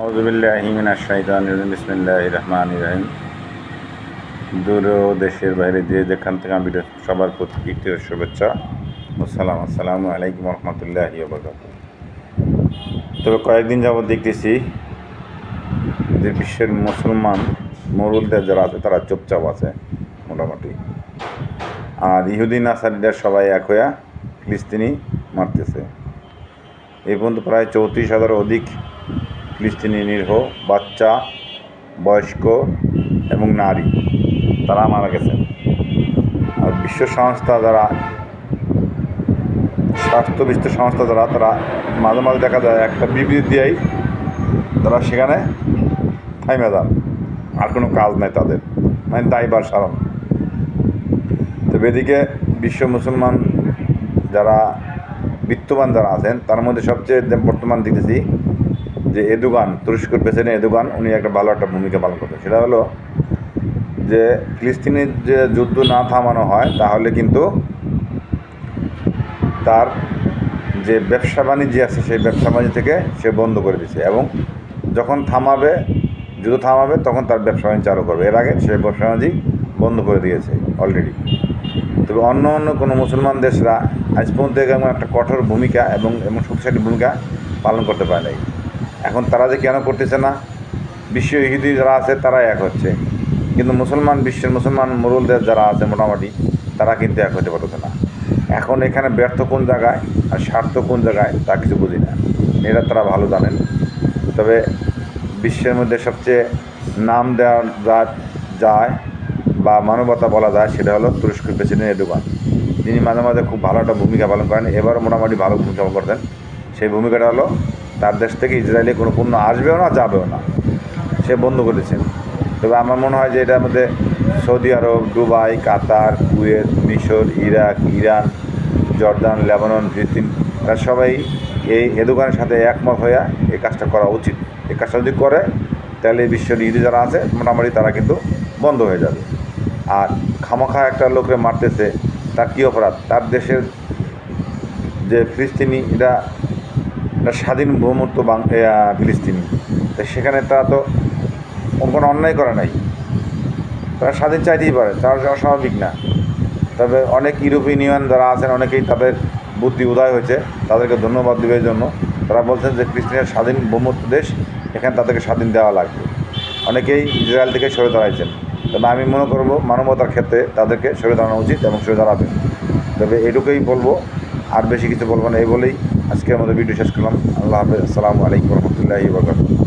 আউযুবিল্লাহি মিনাশ শাইতানির রাজিম বিসমিল্লাহির রহমানির রহিম। দূর ও দেশের বাইরে যে যেখান থেকে আমি সবার প্রতি প্রীতীয় শুভেচ্ছা ও সালাম। আসসালামু আলাইকুম রহমতুল্লাহি ওয়া বারাকাতুহু। তবে কয়েকদিন যাবৎ দেখতেছি যে বিশ্বের মুসলমান মুরুলদের যারা আছে তারা চুপচাপ আছে মোটামুটি, আর ইহুদি নাসারিদের সবাই এক হইয়া ফিলিস্তিনি মারতেছে। এই পর্যন্ত প্রায় 34,000 অধিক ফিলিস্তিনি নিরীহ বাচ্চা, বয়স্ক এবং নারী তারা মারা গেছেন। আর বিশ্ব সংস্থা যারা, স্বাস্থ্য বিশ্ব সংস্থা যারা, তারা মাঝে মাঝে দেখা যায় একটা বিবৃতি দিয়েই তারা সেখানে থাইমে যান, আর কোনো কাজ নেই তাদের, মানে দায়ভার সারান। তবে এদিকে বিশ্ব মুসলমান যারা বিত্তবান যারা আছেন তার মধ্যে সবচেয়ে বর্তমান দেখতেছি যে এরদোগান, তুরস্কের প্রেসিডেন্ট এরদোগান, উনি একটা ভালো একটা ভূমিকা পালন করতেন। সেটা হলো যে ফিলিস্তিনের যে যুদ্ধ না থামানো হয় তাহলে কিন্তু তার যে ব্যবসা বাণিজ্য আছে সেই ব্যবসা বাণিজ্য থেকে সে বন্ধ করে দিয়েছে, এবং যখন যুদ্ধ থামাবে তখন তার ব্যবসা বাণিজ্য চালু করবে। এর আগে সে ব্যবসা বাণিজ্য বন্ধ করে দিয়েছে অলরেডি। তবে অন্য কোনো মুসলমান দেশরা আজ পর্যন্ত এমন একটা কঠোর ভূমিকা এবং শক্তিশালী ভূমিকা পালন করতে পারে নাই। এখন তারা যে কেন করতেছে না, বিশ্ব ইহুদি যারা আছে তারা এক হচ্ছে, কিন্তু বিশ্বের মুসলমান মুরুলদের যারা আছে মোটামুটি তারা কিন্তু এক হতে পারতেছে না। এখন এখানে ব্যর্থ কোন জায়গায় আর স্বার্থ কোন জায়গায় তা কিছু বুঝি না, এরা তারা ভালো জানেন। তবে বিশ্বের মধ্যে সবচেয়ে নাম দেওয়া যায় বা মানবতা বলা যায় সেটা হলো তুরস্কের প্রেসিডেন্ট এরদোগান, যিনি মাঝে মাঝে খুব ভালো একটা ভূমিকা পালন করেন। এবারও মোটামুটি ভালো ভূমিকা পালন করতেন। সেই ভূমিকাটা হলো তার দেশ থেকে ইসরায়েলে কোনো পণ্য আসবেও না, যাবেও না, সে বন্ধ করেছেন। তবে আমার মনে হয় যে এটার মধ্যে সৌদি আরব, দুবাই, কাতার, কুয়েত, মিশর, ইরাক, ইরান, জর্দান, লেবানন, ফিলিস্তিন, তারা সবাই এই এরদোগানের সাথে একমত হইয়া এই কাজটা করা উচিত। এই কাজটা যদি করে তাহলে বিশ্বের ইহুদি যারা আছে মোটামুটি তারা কিন্তু বন্ধ হয়ে যাবে। আর খামাখা একটা লোকরে মারতেছে, তার কী অপরাধ? তার দেশের যে ফিলিস্তিনি, এটা স্বাধীন ভূমুক্ত ফিলিস্তিনি, সেখানে তারা তো কোনো অন্যায় করে নাই, তারা স্বাধীন চাইতেই পারে, তারা অস্বাভাবিক না। তবে অনেক ইউরোপিয়ান ইউনিয়ন যারা আছেন অনেকেই তাদের বুদ্ধি উদয় হয়েছে, তাদেরকে ধন্যবাদ দেওয়ার জন্য তারা বলছেন যে ফিলিস্তিনের স্বাধীন ভূমুক্ত দেশ, এখানে তাদেরকে স্বাধীন দেওয়া লাগবে। অনেকেই ইসরায়েল থেকে সরে দাঁড়াইছেন। তবে আমি মনে করব মানবতার ক্ষেত্রে তাদেরকে সরে দাঁড়ানো উচিত এবং সরে দাঁড়াবেন। তবে এটুকুই বলবো, আর বেশি কিছু বলবো না। এই বলেই আজকের মতো ভিডিও শেষ করলাম। আল্লাহ হাফেজ। আসসালামু আলাইকুম রহমতুল্লাহি ওয়া বারাকাতুহু।